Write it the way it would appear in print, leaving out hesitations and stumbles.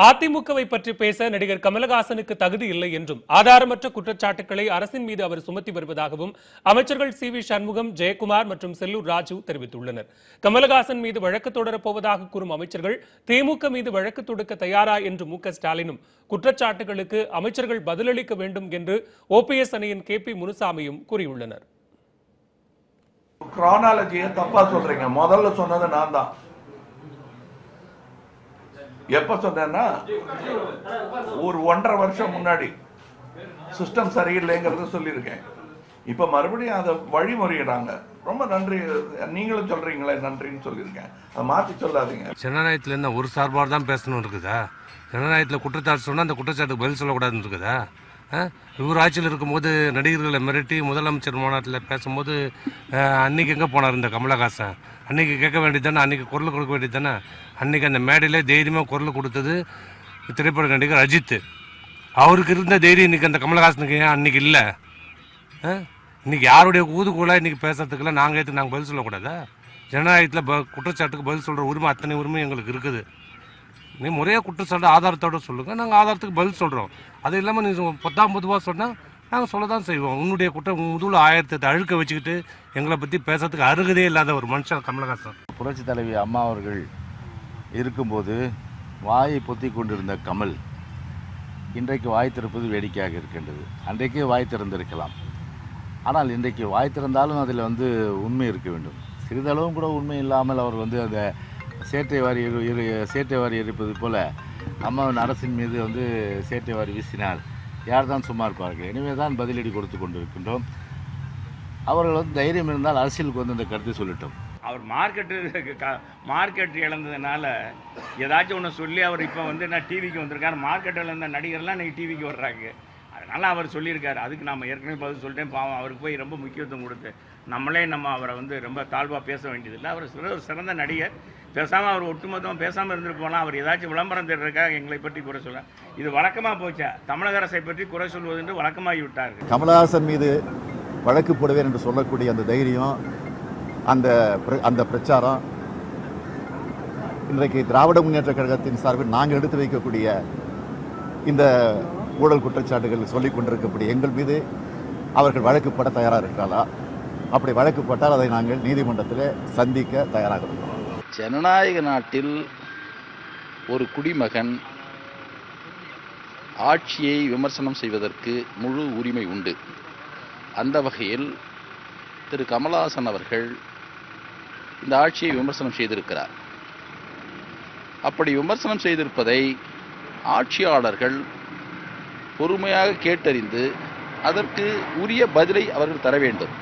அதிமுகவை பற்றி பேச நடிகர் கமலஹாசனுக்கு தகுதி இல்லை என்றும் ஆதாரமற்ற குற்றச்சாட்டுகளை அரசின் மீது அவர் சுமத்தி வருவதாகவும் அமைச்சர்கள் சி.வி. சண்முகம், ஜெயக்குமார் மற்றும் செல்லூர் ராஜு தெரிவித்துள்ளனர். கமலஹாசன் மீது வழக்கு தொடரப்போவதாக கூறும் அமைச்சர்கள் திமுக மீது வழக்கு தொடுக்க தயாரா என்று மு.க. ஸ்டாலினும் குற்றச்சாட்டுகளுக்கு அமைச்சர்கள் பதிலளிக்க வேண்டும் என்று ஓபிஎஸ் அணியின் கே.பி. முனுசாமியும் கூறியுள்ளனர். கிரானாலஜியை தப்பா சொல்றீங்க. முதல்ல சொன்னது நான் தான். எப்ப சொன்னேன்னா ஒரு 1.5 வருஷம் முன்னாடி சிஸ்டம் சரியில்லைங்கிறத சொல்லியிருக்கேன். இப்ப மறுபடியும் அதை வழிமுறையிடாங்க. ரொம்ப நன்றி, நீங்களும் சொல்றீங்களே நன்றின்னு சொல்லியிருக்கேன். அதை மாற்றி சொல்லாதீங்க. ஜனநாயகத்தில் என்ன ஒரு சார்பாக தான் பேசணும் இருக்குதா? ஜனநாயகத்தில் குற்றச்சாட்டு சொன்னால் அந்த குற்றச்சாட்டுக்கு பதில் சொல்லக்கூடாதுன்னு இருக்குதா? இவர் ஆட்சியில் இருக்கும்போது நடிகர்களை மிரட்டி முதலமைச்சர் மாநாட்டில் பேசும்போது அன்னைக்கு எங்கே போனார் இந்த கமலஹாசன்? அன்னைக்கு கேட்க வேண்டியது தானே, அன்னைக்கு குரல் கொடுக்க வேண்டியது தானே. அன்னைக்கு அந்த மேடையில் தைரியமாக குரல் கொடுத்தது திரைப்பட நடிகர் அஜித். அவருக்கு இருந்த தைரியம் இன்னைக்கு அந்த கமலஹாசனுக்கு ஏன் அன்னைக்கு இல்லை? இன்னைக்கு யாருடைய ஊதுகோலாக இன்னைக்கு பேசுறதுக்குலாம் நாங்கள் பதில் சொல்லக்கூடாதா? ஜனநாயகத்தில் குற்றச்சாட்டுக்கு பதில் சொல்கிற உரிமை அத்தனை உரிமை எங்களுக்கு இருக்குது. நீ முறையாக குற்றச்சாட்டு ஆதாரத்தோடு சொல்லுங்கள், நாங்கள் ஆதாரத்துக்கு பதில் சொல்கிறோம். அது இல்லாமல் நீ பொதுவாக சொன்னால் நாங்கள் சொல்ல தான் செய்வோம். உன்னுடைய முதுகில் 1000 அழுக்க வச்சுக்கிட்டு எங்களை பற்றி பேசுறதுக்கு அருகதே இல்லாத ஒரு மனுஷன் கமலஹாசன். புரட்சி தலைவி அம்மா அவர்கள் இருக்கும்போது வாயை பொத்தி கொண்டிருந்த கமல் இன்றைக்கு வாய் திறப்பது வேடிக்கையாக இருக்கின்றது. அன்றைக்கே வாய் திறந்திருக்கலாம். ஆனால் இன்றைக்கு வாய் திறந்தாலும் அதில் உண்மை இருக்க வேண்டும். சிறிதளவும் கூட உண்மை இல்லாமல் அவர் அந்த சேற்றை வாரி எரிப்பது போல அம்மாவின் அரசின் மீது சேற்றை வாரி வீசினால் யார் தான் சும்மா இருப்பார்கள்? எனவே தான் பதிலடி கொடுத்து கொண்டிருக்கின்றோம். அவர்கள் தைரியம் இருந்தால் அரசியலுக்கு இந்த கருத்தை சொல்லிட்டோம். அவர் மார்க்கெட் இழந்ததுனால ஏதாச்சும் ஒன்று சொல்லி அவர் இப்போ நான் டிவிக்கு வந்திருக்காரு. மார்க்கெட் இழந்த நடிகர்லாம் இன்றைக்கி டிவிக்கு வர்றாங்க. அதனால் அவர் சொல்லியிருக்காரு. அதுக்கு நம்ம ஏற்கனவே பதில் சொல்லிட்டேன். பாவம், அவருக்கு போய் ரொம்ப முக்கியத்துவம் கொடுத்து நம்மளே அவரை ரொம்ப தாழ்வாக பேச வேண்டியதில்லை. அவர் ஒரு சிறந்த நடிகர். பேசாமல் அவர் ஒட்டுமொத்தமாக பேசாமல் இருந்துட்டு போனால் அவர் ஏதாச்சும் விளம்பரம் தேடுறதுக்காக எங்களை பற்றி குறை சொல்ல இது வழக்கமாக போச்சா? தமிழக அரசை பற்றி குறை சொல்வது என்று வழக்கமாகி விட்டார்கள். கமலஹாசன் மீது வழக்கு போடுவேன் என்று சொல்லக்கூடிய அந்த தைரியம், அந்த பிரச்சாரம் இன்றைக்கு திராவிட முன்னேற்ற கழகத்தின் சார்பில் நாங்கள் எடுத்து வைக்கக்கூடிய இந்த ஊழல் குற்றச்சாட்டுகள் சொல்லிக் கொண்டிருக்கக்கூடிய எங்கள் மீது அவர்கள் வழக்கு போட தயாராக இருக்கிறாரா? அப்படி வழக்கு போட்டால் அதை நாங்கள் நீதிமன்றத்தில் சந்திக்க தயாராக இருக்கிறோம். ஜனநாயக நாட்டில் ஒரு குடிமகன் ஆட்சியை விமர்சனம் செய்வதற்கு முழு உரிமை உண்டு. அந்த வகையில் திரு கமலஹாசன் அவர்கள் இந்த ஆட்சியை விமர்சனம் செய்திருக்கிறார். அப்படி விமர்சனம் செய்திருப்பதை ஆட்சியாளர்கள் பொறுமையாக கேட்டறிந்து அதற்கு உரிய பதிலை அவர்கள் தர வேண்டும்.